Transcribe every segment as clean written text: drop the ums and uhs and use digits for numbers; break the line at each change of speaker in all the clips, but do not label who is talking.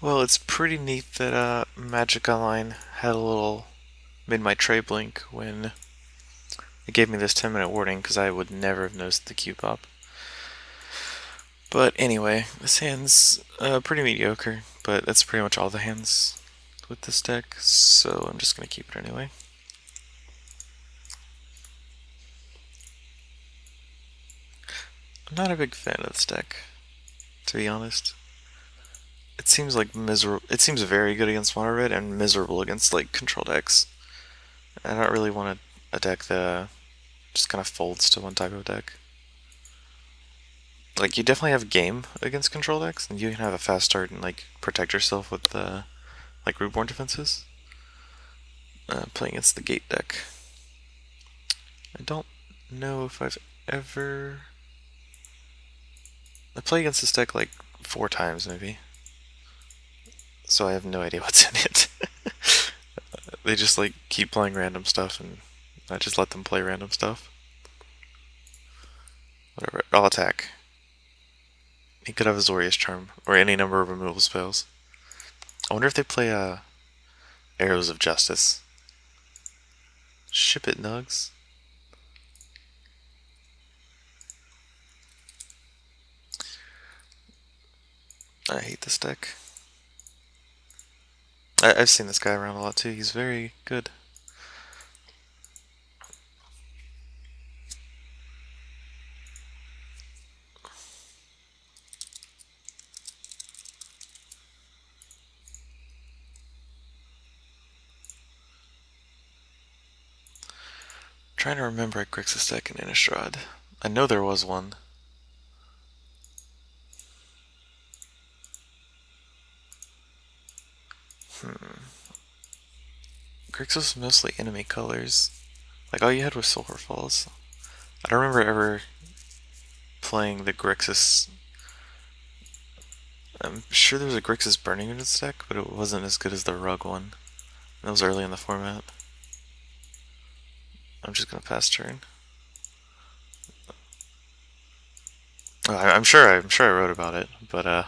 Well, it's pretty neat that Magic Online had a little made my tray blink when it gave me this 10-minute warning because I would never have noticed the Q pop. But anyway, this hand's pretty mediocre, but that's pretty much all the hands with this deck, so I'm just gonna keep it anyway. I'm not a big fan of this deck, to be honest. It seems like miserable. It seems very good against mono red and miserable against like control decks. I don't really want a deck that just kind of folds to one type of deck. Like you definitely have game against control decks, and you can have a fast start and like protect yourself with like Reborn defenses. Playing against the gate deck, I don't know if I've ever. I play against this deck like 4 times maybe, so I have no idea what's in it. They just like keep playing random stuff, and I just let them play random stuff. Whatever, I'll attack. He could have Azorius Charm or any number of removal spells. I wonder if they play Arrows of Justice. Ship it, Nugs. I hate this deck. I've seen this guy around a lot too. He's very good. Trying to remember a Grixis deck in Innistrad. I know there was one. Grixis was mostly enemy colors. Like all you had was Silver Falls. I don't remember ever playing the Grixis. I'm sure there was a Grixis Burning Units deck, but it wasn't as good as the Rug one. That was early in the format. I'm just gonna pass turn. I'm sure I wrote about it, but I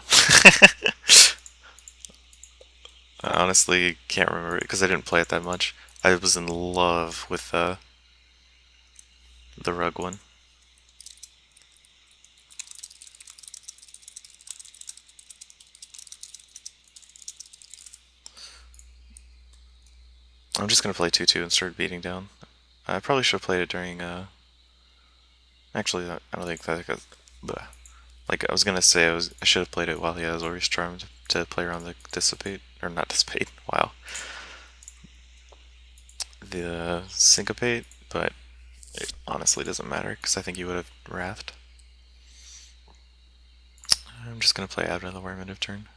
honestly can't remember it because I didn't play it that much. I was in love with the Rug one. I'm just gonna play 2-2 and start beating down. I probably should have played it during. Actually, I don't think that. Like I was gonna say, I should have played it while he has Ori's Charm to play around the Dissipate or not Dissipate. Wow, the Syncopate, but it honestly doesn't matter because I think he would have Wrathed. I'm just gonna play Advent of the Worm end of turn,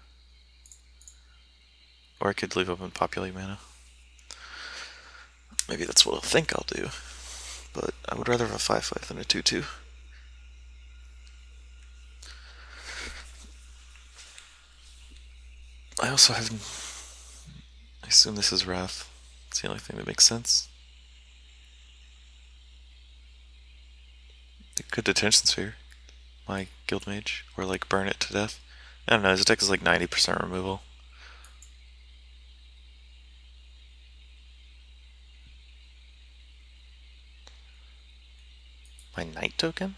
or I could leave open Populate mana. Maybe that's what I think I'll do, but I would rather have a 5/5 than a 2/2. I also have. I assume this is Wrath. It's the only thing that makes sense. It could Detention Sphere my Guild Mage, or like burn it to death. I don't know, his deck is like 90% removal. My Night Token?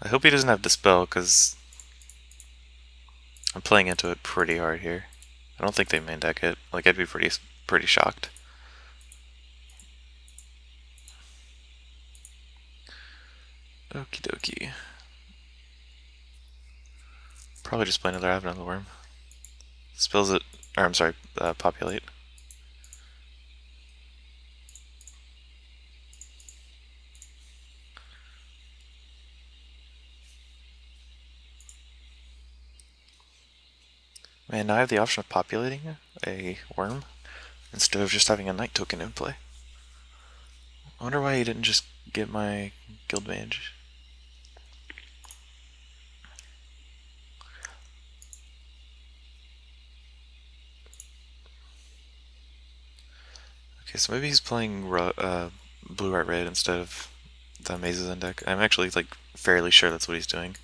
I hope he doesn't have Dispel, because I'm playing into it pretty hard here. I don't think they main deck it. Like, I'd be pretty shocked. Okie dokie. Probably just play another Avenue of the Worm. Spells it, or I'm sorry, Populate. Man, now I have the option of populating a worm instead of just having a Night Token in play. I wonder why he didn't just get my Guild Mage. so maybe he's playing blue, white, red instead of the mazes in deck. I'm actually like fairly sure that's what he's doing.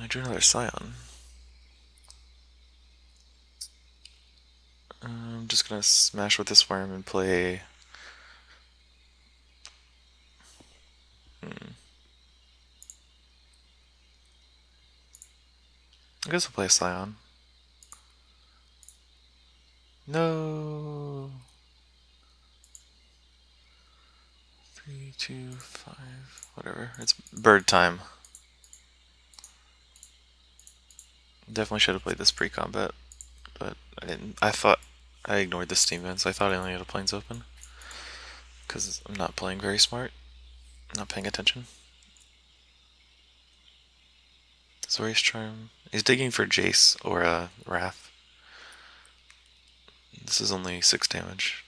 I drew another Scion. I'm just gonna smash with this worm and play. I guess I'll play a Scion. No. 3, 2, 5. Whatever. It's bird time. Definitely should have played this pre-combat, but I didn't. I thought I ignored the Steam events. I thought I only had a planes open because I'm not playing very smart. I'm not paying attention. Zori's Charm. He's digging for Jace or Wrath. This is only 6 damage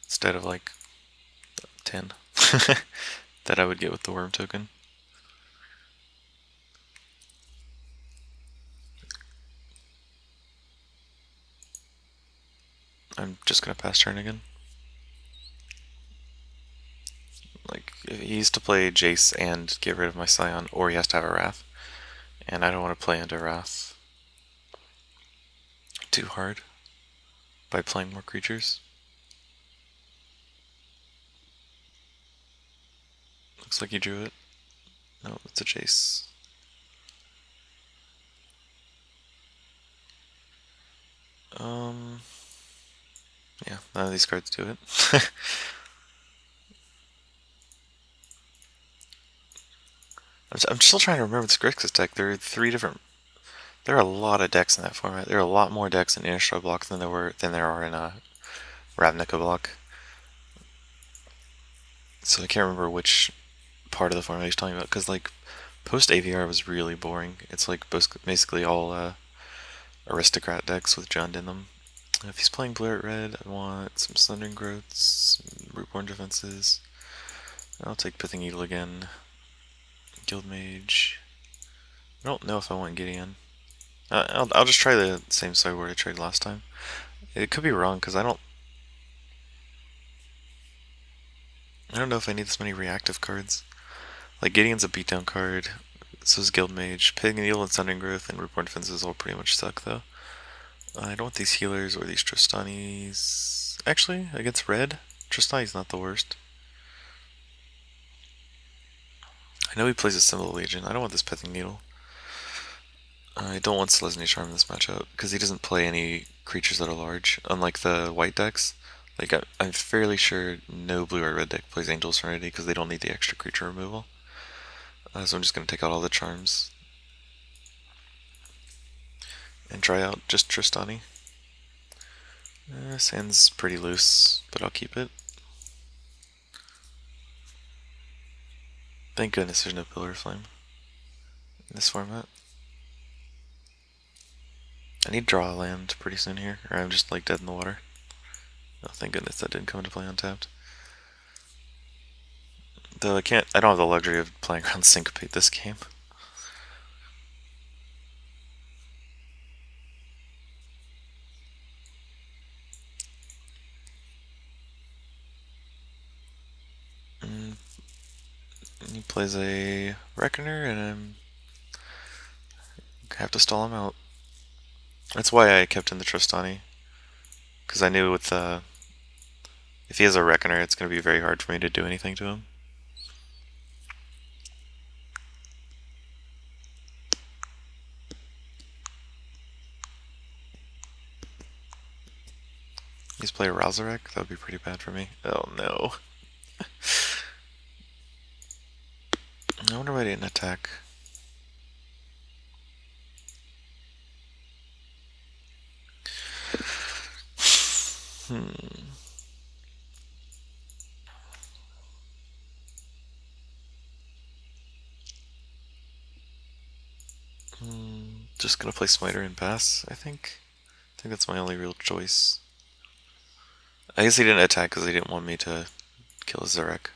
instead of like 10 that I would get with the worm token. I'm just gonna pass turn again. Like, he needs to play Jace and get rid of my Scion, or he has to have a Wrath. And I don't want to play into Wrath too hard by playing more creatures. Looks like he drew it. No, it's a Jace. Yeah, none of these cards do it. I'm still trying to remember this Grixis deck. There are 3 different. There are a lot of decks in that format. There are a lot more decks in Innistrad block than there are in Ravnica block. So I can't remember which part of the format he's talking about, because like post AVR was really boring. It's like basically all aristocrat decks with Jund in them. If he's playing blue or red, I want some Sundering Growths, Rootborn Defenses. I'll take Pithing Needle again. Guild Mage. I don't know if I want Gideon. I'll just try the same sideboard I tried last time. It could be wrong because I don't know if I need this many reactive cards. Like Gideon's a beatdown card. So is Guild Mage. Pithing Needle and Sundering Growth and Rootborn Defenses all pretty much suck though. I don't want these healers or these Tristanis. Actually, against red, Tristani's not the worst. I know he plays a Symbol Legion. I don't want this Pithing Needle. I don't want Selesnya Charm in this matchup because he doesn't play any creatures that are large, unlike the white decks. Like I'm fairly sure no blue or red deck plays Angel Serenity because they don't need the extra creature removal. So I'm just gonna take out all the charms and try out just Tristani. Sand's pretty loose, but I'll keep it. Thank goodness there's no Pillar of Flame in this format. I need to draw a land pretty soon here, or I'm just like dead in the water. Oh, thank goodness that didn't come into play untapped. Though I don't have the luxury of playing around Syncopate this game. He plays a Reckoner, and I have to stall him out. That's why I kept in the Tristani, because I knew with if he has a Reckoner, it's going to be very hard for me to do anything to him. He's play a Razorek, that would be pretty bad for me. Oh no. I wonder why I didn't attack. Just gonna play Smiter and pass, I think. I think that's my only real choice. I guess he didn't attack because he didn't want me to kill Zarek.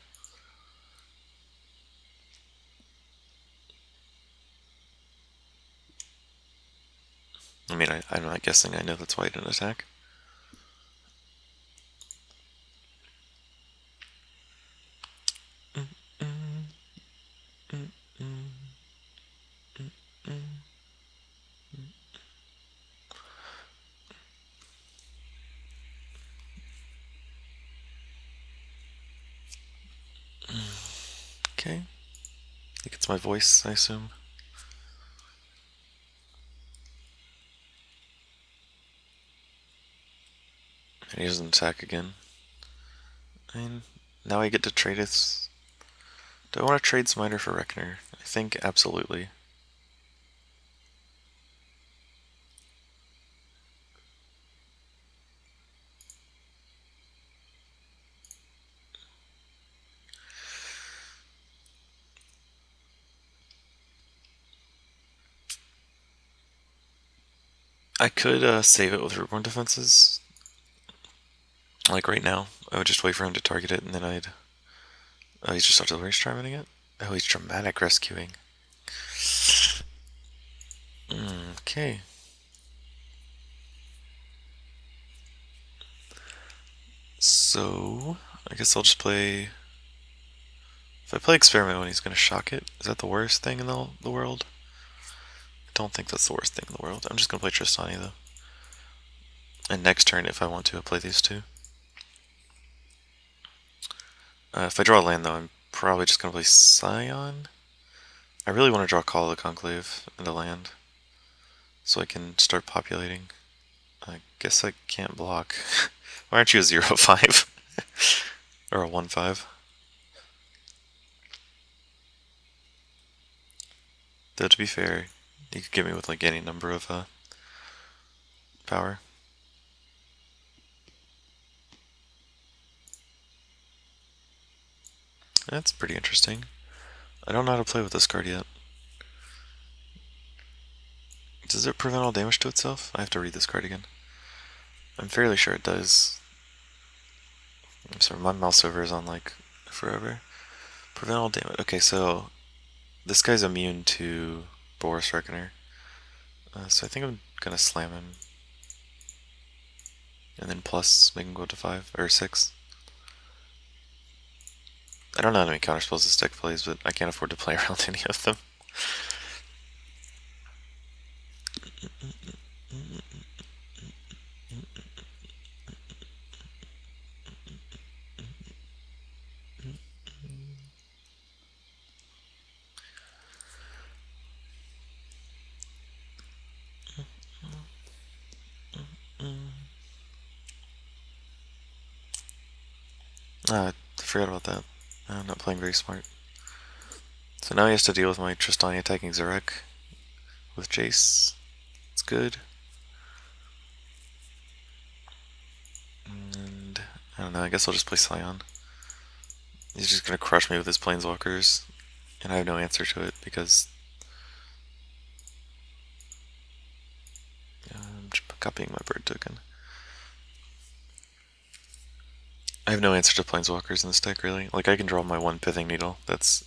I mean, I'm not guessing. I know that's why he didn't attack. Okay. I think it's my voice, I assume. And he doesn't attack again. And now I get to trade it. Do I want to trade Smiter for Reckoner? I think absolutely. I could save it with Reborn Defenses. Like right now. I would just wait for him to target it and then I'd... Oh, he's just artillery striving it? Oh, he's dramatic rescuing. Okay. So, I guess I'll just play... If I play Experiment when he's going to shock it, is that the worst thing in the world? I don't think that's the worst thing in the world. I'm just going to play Tristani though. And next turn, if I want to, I'll play these two. If I draw a land though, I'm probably just going to play Scion. I really want to draw Call of the Conclave and a land. So I can start populating. I guess I can't block. Why aren't you a 0-5? Or a 1-5? Though to be fair, you could get me with like any number of power. That's pretty interesting. I don't know how to play with this card yet. Does it prevent all damage to itself? I have to read this card again. I'm fairly sure it does. I'm sorry, my mouse over is on like forever. Prevent all damage. Okay, so this guy's immune to Boris Reckoner. So I think I'm gonna slam him. And then plus make him go to 5 or 6. I don't know how many counterspells this deck plays, but I can't afford to play around any of them. I forgot about that. I'm not playing very smart. So now he has to deal with my Tristani attacking Zarek with Jace. It's good. And I don't know, I guess I'll just play Scion. He's just gonna crush me with his Planeswalkers, and I have no answer to it because I'm just copying my bird token. I have no answer to Planeswalkers in this deck, really. Like, I can draw my one Pithing Needle. That's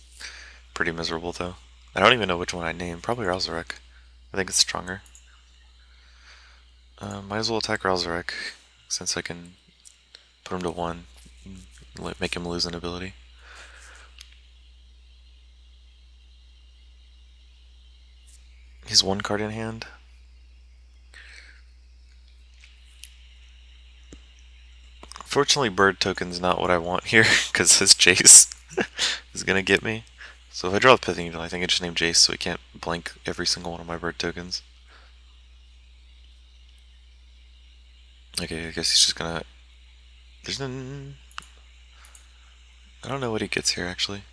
pretty miserable, though. I don't even know which one I name. Probably Ralzarek. I think it's stronger. Might as well attack Ralzarek, since I can put him to 1, and make him lose an ability. He's 1 card in hand. Fortunately, bird token's not what I want here, because his Jace is gonna get me. So if I draw the Pithing Needle, I think I just name Jace so he can't blank every single one of my bird tokens. Okay, I guess he's just gonna... There's no... I don't know what he gets here, actually.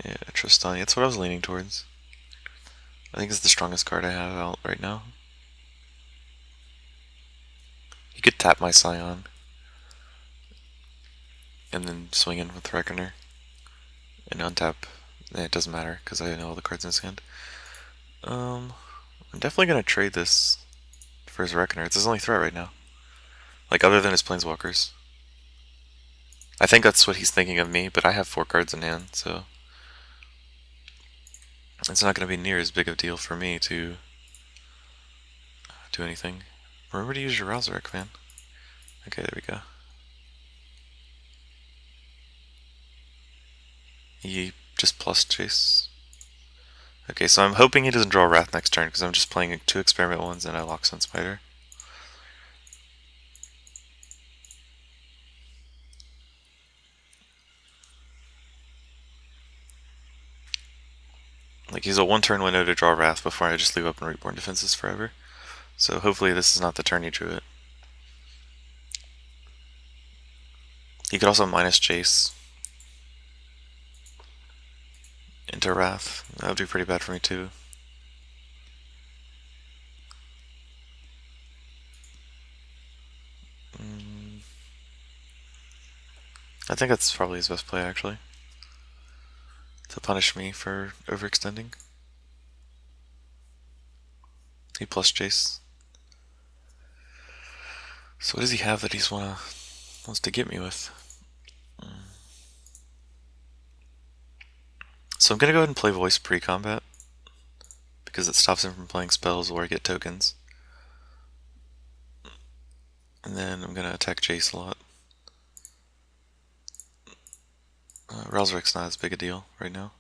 Yeah, Tristani. That's what I was leaning towards. I think it's the strongest card I have out right now. He could tap my Scion. And then swing in with Reckoner. And untap. It doesn't matter, because I know all the cards in his hand. I'm definitely going to trade this for his Reckoner. It's his only threat right now. Like, other than his Planeswalkers. I think that's what he's thinking of me, but I have 4 cards in hand, so... It's not going to be near as big of a deal for me to do anything. Remember to use your Razorek, man. Okay, there we go. He just plus chase. Okay, so I'm hoping he doesn't draw Wrath next turn because I'm just playing 2 experiment ones and I lock Sun Spider. Like, he's a 1-turn window to draw Wrath before I just leave open Reborn Defenses forever. So hopefully this is not the turn he drew it. He could also minus Jace into Wrath. That would be pretty bad for me too. I think that's probably his best play, actually. To punish me for overextending. He plus Jace. So what does he have that he's wants to get me with? So I'm gonna go ahead and play Voice pre-combat because it stops him from playing spells where I get tokens. And then I'm gonna attack Jace a lot. Razorik's not as big a deal right now.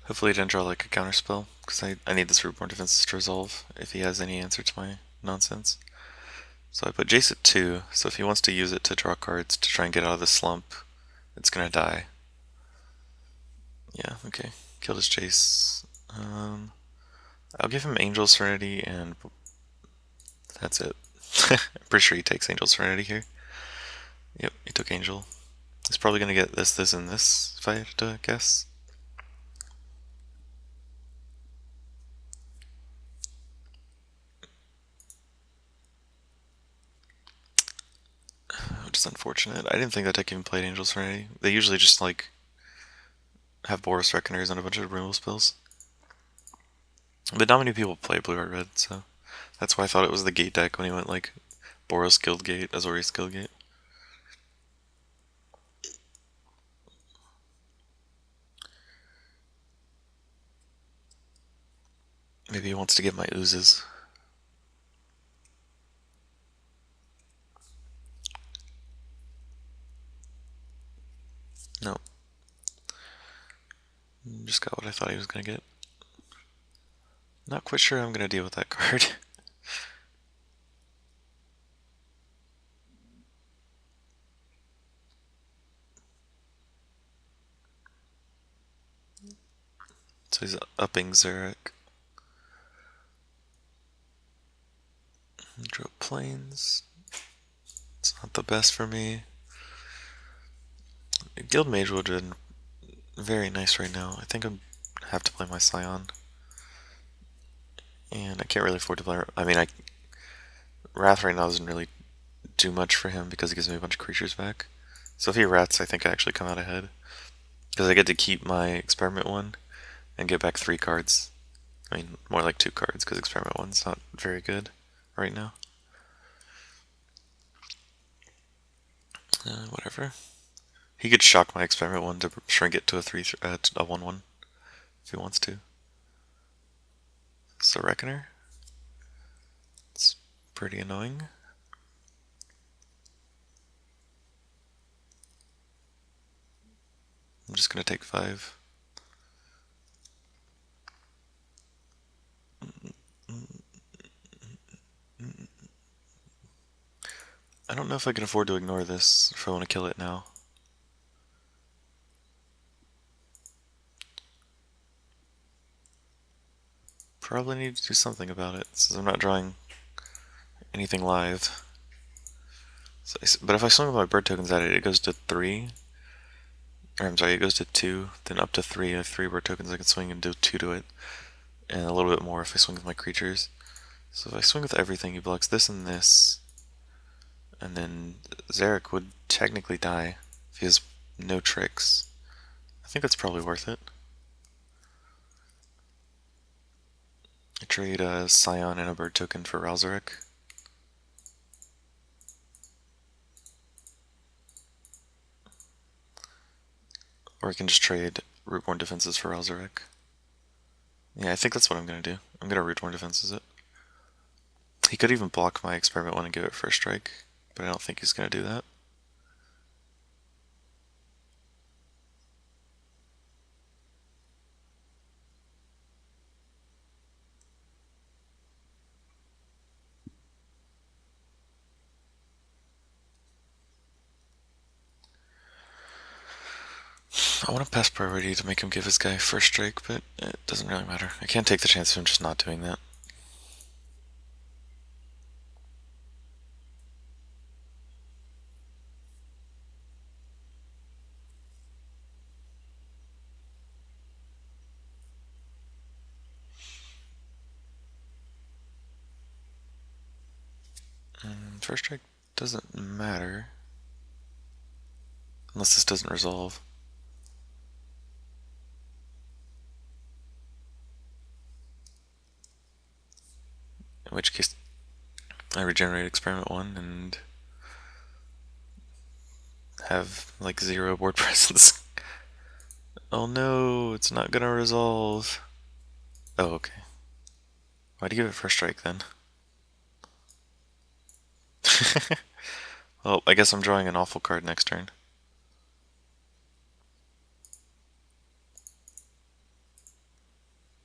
Hopefully he didn't draw like a counterspell, because I need this Reborn Defenses to resolve if he has any answer to my nonsense. So I put Jace at 2, so if he wants to use it to draw cards to try and get out of the slump, it's gonna die. Yeah, okay. Killed his Jace. I'll give him Angel Serenity, and that's it. I'm pretty sure he takes Angel Serenity here. Yep, he took Angel. He's probably gonna get this, this, and this, if I had to guess. Which is unfortunate. I didn't think that deck even played Angel Serenity. They usually just, like, have Boros Reckoners and a bunch of removal spells. But not many people play blue or red, so that's why I thought it was the gate deck when he went, like, Boros Guildgate, Azorius Guildgate. Maybe he wants to get my oozes. No. Just got what I thought he was gonna get. Not quite sure how I'm gonna deal with that card. So he's upping Xeric. Draw planes. It's not the best for me. Guild Mage would have been very nice right now. I think I have to play my Scion. And I can't really afford to play. I mean, Wrath right now doesn't really do much for him because he gives me a bunch of creatures back. So if he Rats, I think I actually come out ahead. Because I get to keep my Experiment 1 and get back 3 cards. I mean, more like 2 cards because Experiment 1's not very good right now. Whatever. He could shock my Experiment 1 to shrink it to a 1/1 if he wants to. So Reckoner. It's pretty annoying. I'm just gonna take 5. I don't know if I can afford to ignore this if I want to kill it now. Probably need to do something about it since I'm not drawing anything live. So but if I swing with my bird tokens at it, it goes to 3. Or I'm sorry, it goes to 2, then up to 3. I have 3 bird tokens I can swing and do 2 to it. And a little bit more if I swing with my creatures. So if I swing with everything, he blocks this and this. And then Xeric would technically die if he has no tricks. I think that's probably worth it. I trade a Scion and a bird token for Ralzarek. Or I can just trade Rootborn Defenses for Ralzarek. Yeah, I think that's what I'm gonna do. I'm gonna Rootborn Defenses it. He could even block my Experiment 1 and give it first strike, but I don't think he's gonna do that. I want to pass priority to make him give his guy first strike, but it doesn't really matter. I can't take the chance of him just not doing that. First strike doesn't matter. Unless this doesn't resolve. In which case, I regenerate Experiment 1 and have like 0 board presence. Oh no, it's not gonna resolve. Oh, okay. Why'd you give it first strike then? Well, I guess I'm drawing an awful card next turn.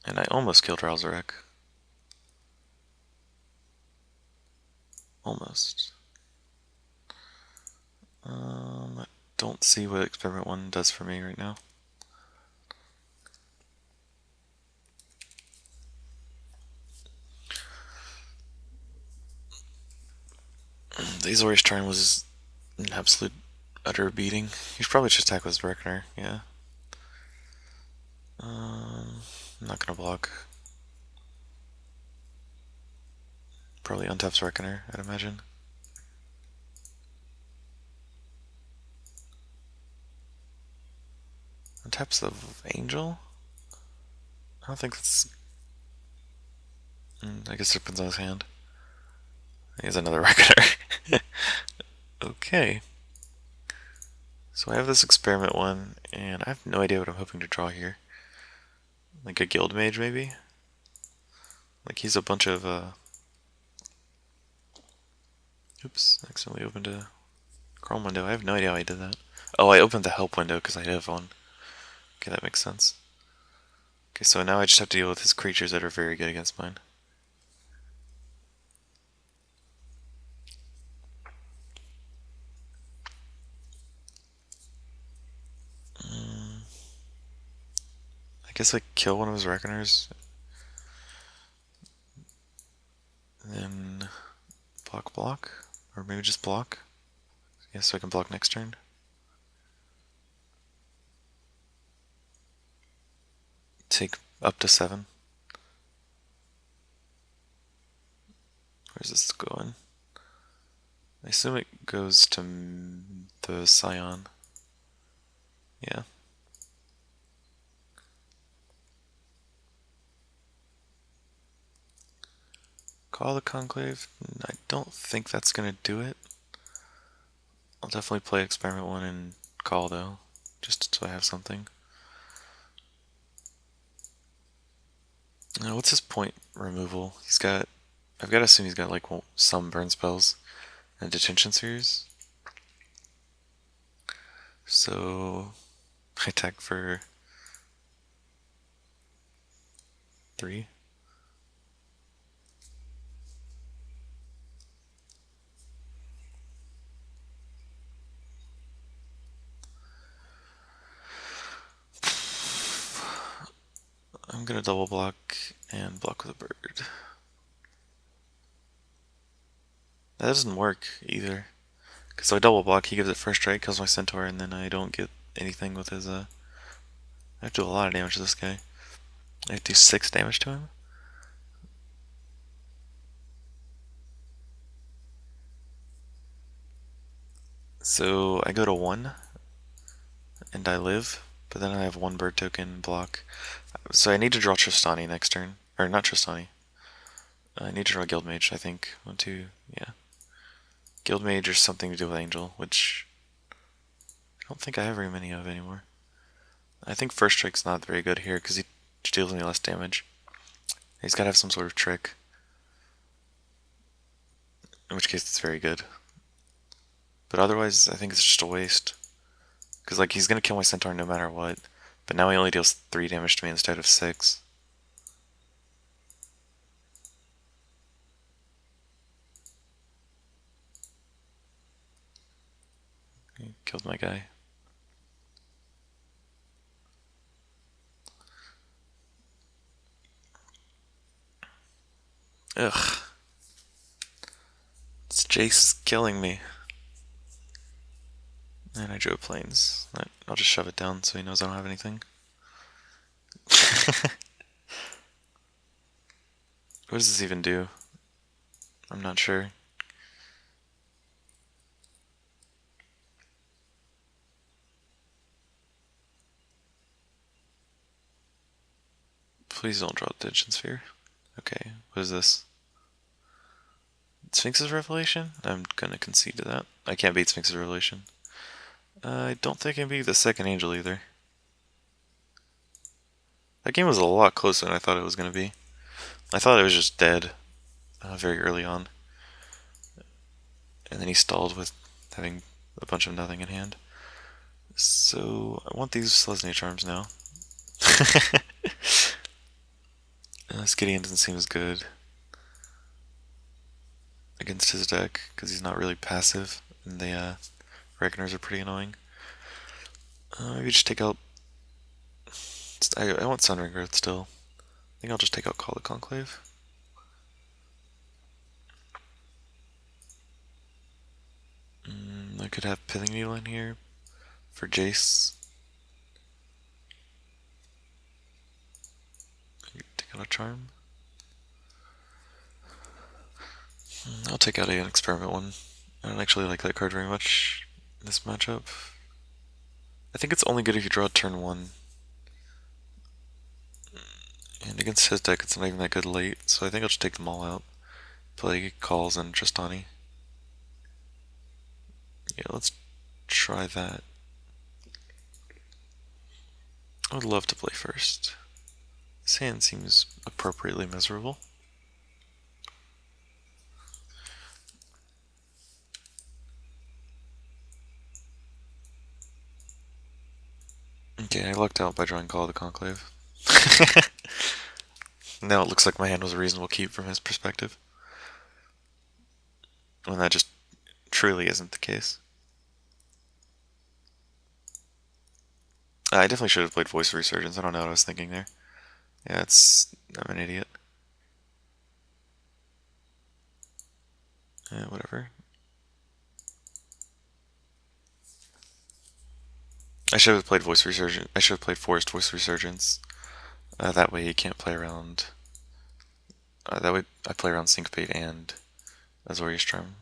And I almost killed Ralzarek. Almost. I don't see what Experiment 1 does for me right now. The Azorius turn was an absolute utter beating. He should probably just attack with his Reckoner, yeah. I'm not gonna block. Probably untaps Reckoner, I'd imagine. Untaps the Angel? I don't think that's... I guess it depends on his hand. He has another Reckoner. Okay. So I have this Experiment 1, and I have no idea what I'm hoping to draw here. Like a Guild Mage, maybe? Like he's a bunch of, Oops, accidentally opened a Chrome window. I have no idea how I did that. Oh, I opened the help window because I have one. Okay, that makes sense. Okay, so now I just have to deal with his creatures that are very good against mine. I guess I kill one of his Reckoners. Then block. Or maybe just block. Yeah, so I can block next turn. Take up to 7. Where's this going? I assume it goes to the Scion. Yeah. Call the Conclave. I don't think that's gonna do it. I'll definitely play Experiment 1 and call though, just so I have something. Now, what's his point removal? I've got to assume he's got like some burn spells and detention series. So I attack for 3. I'm gonna double block and block with a bird. That doesn't work either. Because so I double block, he gives it first strike, kills my centaur, and then I don't get anything with his, I have to do a lot of damage to this guy. I have to do 6 damage to him. So I go to 1, and I live. but then I have one bird token block. So I need to draw Tristani next turn. Or not Tristani. I need to draw Guildmage, I think. One, two, yeah. Guildmage or something to do with Angel, which I don't think I have very many of anymore. I think First Strike's not very good here because he deals me less damage. He's got to have some sort of trick. In which case it's very good. But otherwise, I think it's just a waste. Because like he's going to kill my Centaur no matter what. But now he only deals 3 damage to me instead of 6. He killed my guy. Ugh. This Jace is killing me. And I drew planes. I'll just shove it down so he knows I don't have anything. What does this even do? I'm not sure. Please don't draw Dimension Sphere. Okay, what is this? Sphinx's Revelation? I'm gonna concede to that. I can't beat Sphinx's Revelation. I don't think I can beat the second Angel either. That game was a lot closer than I thought it was gonna be. I thought it was just dead very early on. And then he stalled with having a bunch of nothing in hand. So I want these Selesnya Charms now. This Gideon doesn't seem as good against his deck because he's not really passive, and the Reckoners are pretty annoying. Maybe just take out. I want Sunring Growth still. I think I'll just take out Call the Conclave. I could have Pithing Needle in here for Jace. Take out a Charm. I'll take out an Experiment one. I don't actually like that card very much in this matchup. I think it's only good if you draw turn 1. And against his deck, it's not even that good late, so I think I'll just take them all out. Play Calls and Tristani. Yeah, let's try that. I would love to play first. This hand seems appropriately miserable. Okay, I lucked out by drawing Call of the Conclave. Now it looks like my hand was a reasonable keep from his perspective. When that just truly isn't the case. I definitely should have played Voice of Resurgence. I don't know what I was thinking there. Yeah, I'm an idiot. Yeah, whatever. I should have played Voice Resurgence. I should have played Forced Voice Resurgence. That way you can't play around. That way I play around Syncopate and Azorius Charm.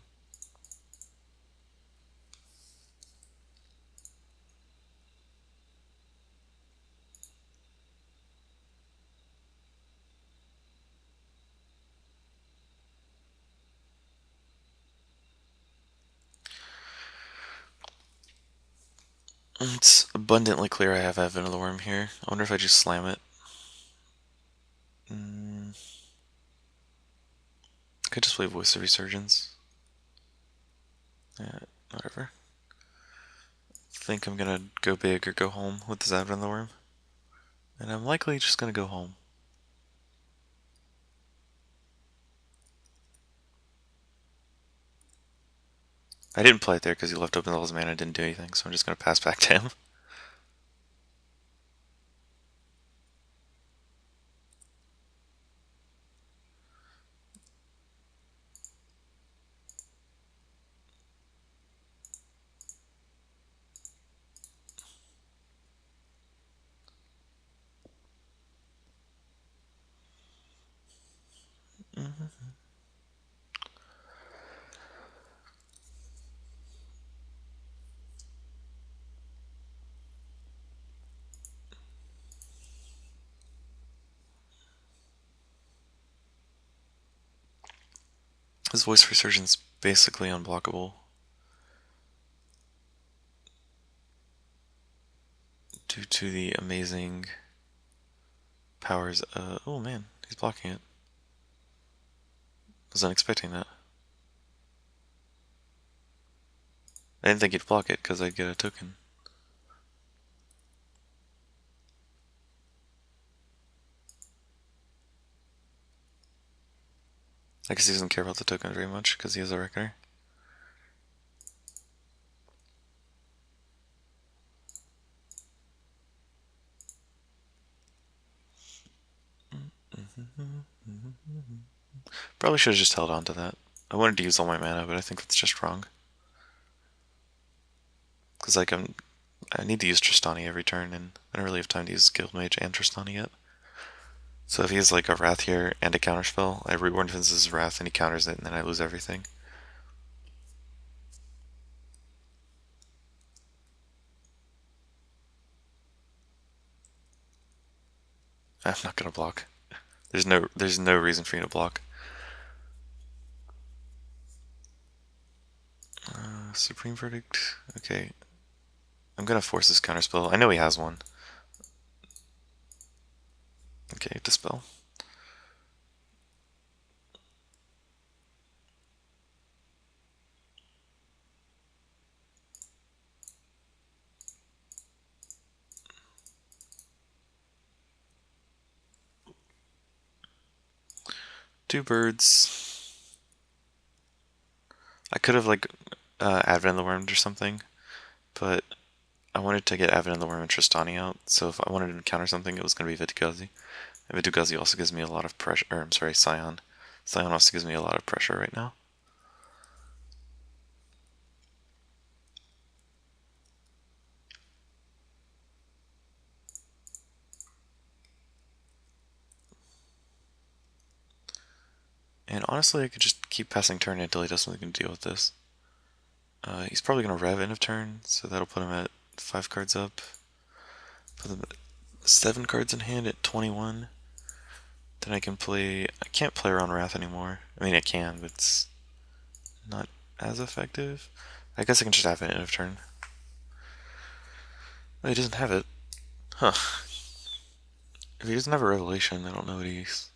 It's abundantly clear I have Advent of the Worm here. I wonder if I just slam it. I could just play Voice of Resurgence. Yeah, whatever. Think I'm gonna go big or go home with this Advent of the Worm. And I'm likely just gonna go home. I didn't play it there because he left open all his mana and didn't do anything, so I'm just gonna pass back to him. His voice resurgence basically unblockable due to the amazing powers. Oh man, he's blocking it. I wasn't expecting that. I didn't think he'd block it because I'd get a token. I guess he doesn't care about the token very much because he has a Reckoner. Probably should have just held on to that. I wanted to use all my mana, but I think that's just wrong. Because like I need to use Tristani every turn, and I don't really have time to use Guild Mage and Tristani yet. So if he has like a Wrath here and a counterspell, I Reborn Defense his Wrath and he counters it, and then I lose everything. I'm not gonna block. There's no reason for me to block. Supreme Verdict. Okay. I'm gonna force this counterspell. I know he has one. Okay, Dispel. Two birds. I could have like Advent of the Worm or something, but I wanted to get Advent of the Worm and Tristani out, so if I wanted to encounter something, it was going to be Vitugazi. And Vitugazi also gives me a lot of pressure, or I'm sorry, Scion. Scion also gives me a lot of pressure right now. And honestly, I could just keep passing turn until he does something to deal with this. He's probably going to rev end of turn, so that'll put him at 5 cards up. Put him at 7 cards in hand at 21. Then I can play... I can't play around Wrath anymore. I mean, I can, but it's not as effective. I guess I can just have it end of turn. Oh, he doesn't have it. Huh. If he doesn't have a Revelation, I don't know what he's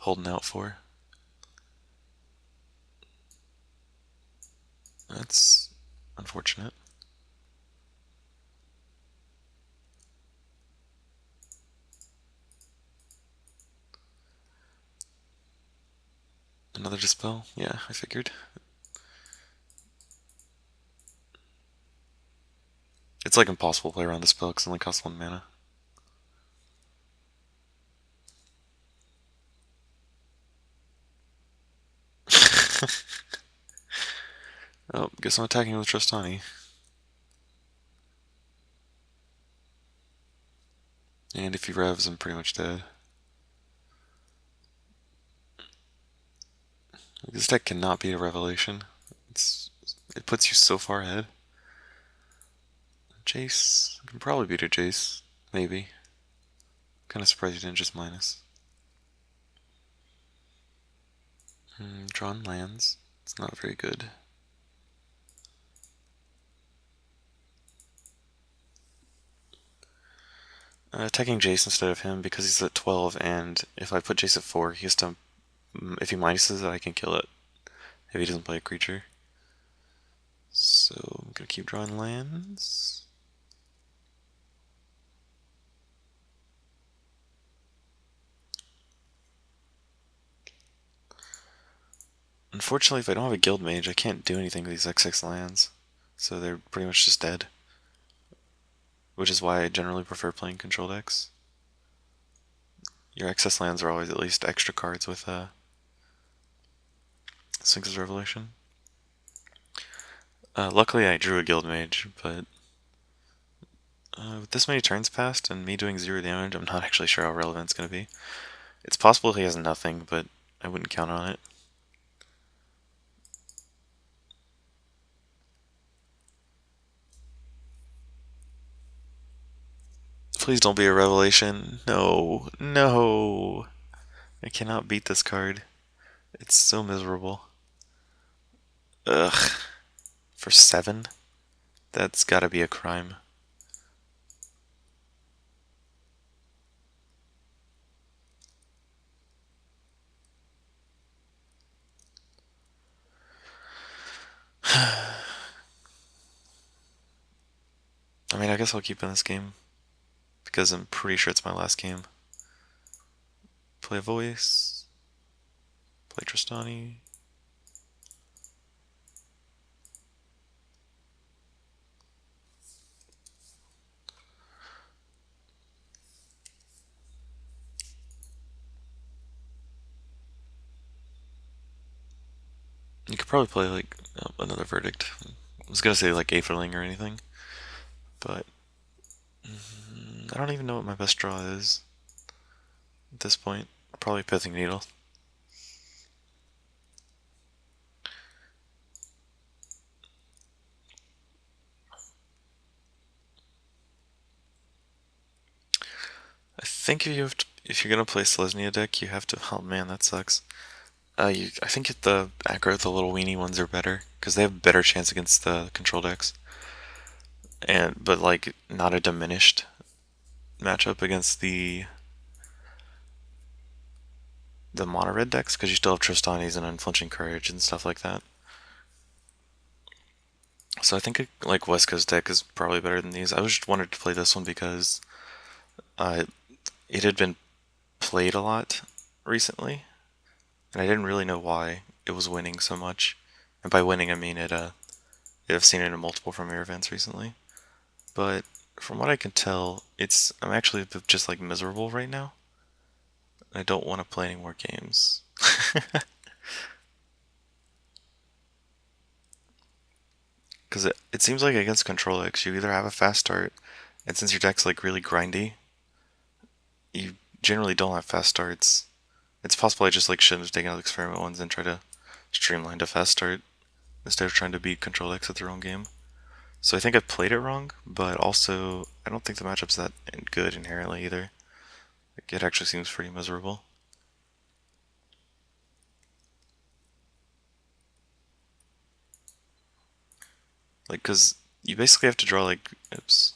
holding out for. That's unfortunate. Another Dispel? Yeah, I figured. It's like impossible to play around the spell because it only costs 1 mana. Oh, guess I'm attacking with Tristani. And if he revs, I'm pretty much dead. This deck cannot be a Revelation. It puts you so far ahead. Jace. I can probably beat a Jace. Maybe. Kind of surprised you didn't just minus. Drawn lands. It's not very good. Attacking Jace instead of him because he's at 12, and if I put Jace at 4, he has to. If he minuses it, I can kill it. If he doesn't play a creature. So I'm gonna keep drawing lands. Unfortunately, if I don't have a Guild Mage, I can't do anything with these XX lands. So they're pretty much just dead. Which is why I generally prefer playing control decks. Your excess lands are always at least extra cards with Sphinx's Revelation. Luckily I drew a Guild Mage, but with this many turns passed and me doing 0 damage, I'm not actually sure how relevant it's going to be. It's possible he has nothing, but I wouldn't count on it. Please don't be a Revelation. No, no. I cannot beat this card. It's so miserable. Ugh. For 7? That's gotta be a crime. I mean, I guess I'll keep in this game because I'm pretty sure it's my last game. Play a voice. Play Tristani. You could probably play like another verdict. I was gonna say like Aetherling or anything, but I don't even know what my best draw is at this point. Probably Pithing Needle. I think if you're gonna play Selesnya deck, you have to. Oh man, that sucks. I think the aggro, the little weenie ones are better because they have a better chance against the control decks, but like not a diminished matchup against the mono red decks because you still have Tristani's and Unflinching Courage and stuff like that. So I think like West Coast deck is probably better than these. I just wanted to play this one because uh, it had been played a lot recently, and I didn't really know why it was winning so much. And by winning, I mean I've seen it in multiple Premier events recently. But from what I can tell, I'm actually just like miserable right now. I don't want to play any more games. Because it seems like against Control X, you either have a fast start, and since your deck's like really grindy, you generally don't have fast starts. It's possible I just like shouldn't have taken out the experiment ones and try to streamline to fast start instead of trying to beat Control X at their own game. So I think I played it wrong, but also I don't think the matchup's that good inherently either. Like, it actually seems pretty miserable. Like, cause you basically have to draw like, oops.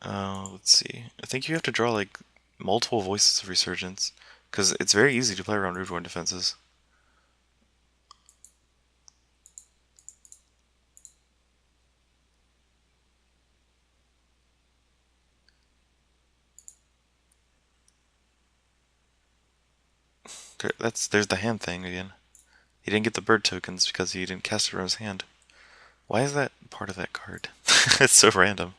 Let's see. I think you have to draw like multiple Voices of Resurgence, because it's very easy to play around Rootborn defenses. There's the hand thing again. He didn't get the bird tokens because he didn't cast it from his hand. Why is that part of that card? It's so random.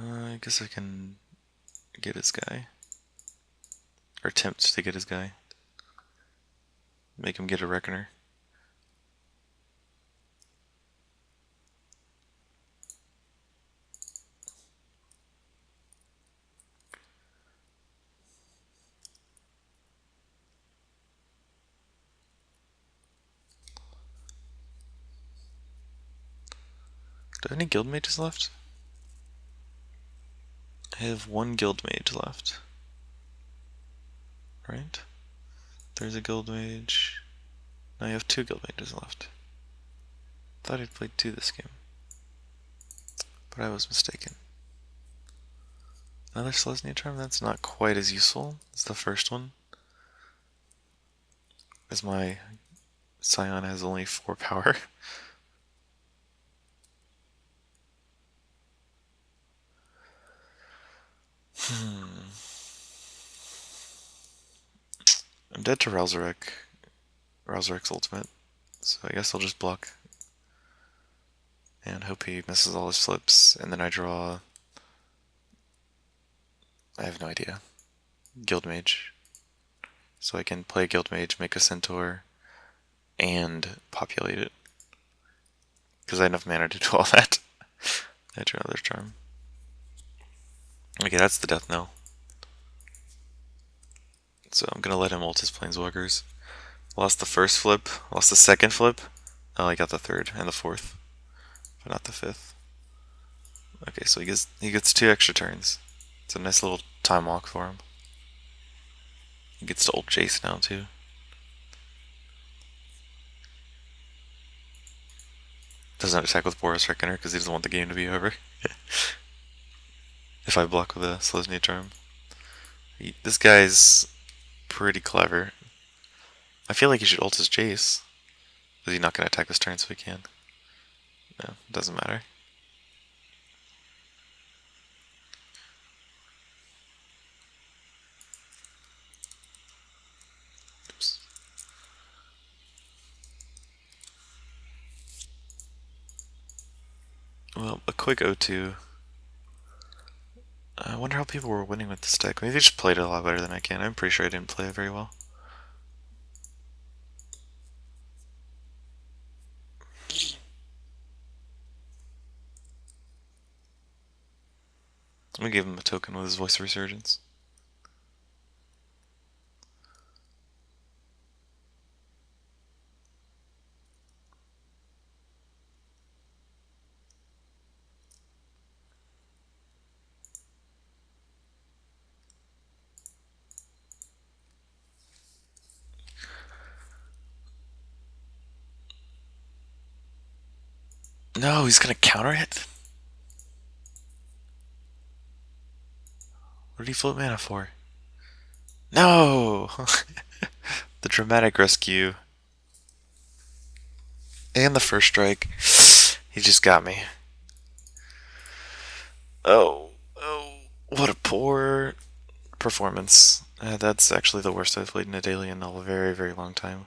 I guess I can get his guy. Or attempt to get his guy. Make him get a Reckoner. Do I have any guild mages left? I have one guild mage left. Right? There's a guild mage. Now you have two guild mages left. Thought I'd played two this game. But I was mistaken. Another Selesnya charm? That's not quite as useful as the first one. As my Scion has only 4 power. I'm dead to Ralzarek's ultimate. So I guess I'll just block and hope he misses all his flips, and then I draw. I have no idea. Guild Mage. So I can play Guild Mage, make a Centaur, and populate it. Because I have enough mana to do all that. I drew another charm. Okay, that's the death knell. So I'm gonna let him ult his planeswalkers. Lost the first flip, lost the second flip. Oh, I got the third and the fourth, but not the fifth. Okay, so he gets 2 extra turns. It's a nice little time walk for him. He gets to ult Jace now too. Doesn't attack with Boris Reckoner because he doesn't want the game to be over. If I block with a Selesnya charm. This guy's pretty clever. I feel like he should ult his Jace. Is he not going to attack this turn so he can? No, doesn't matter. Oops. Well, a quick O2. I wonder how people were winning with this deck. Maybe they just played it a lot better than I can. I'm pretty sure I didn't play it very well. I'm gonna give him a token with his voice resurgence. No, he's gonna counter it? What did he float mana for? No! The dramatic rescue. And the first strike. He just got me. Oh, what a poor performance. That's actually the worst I've played in a daily in a very, very long time.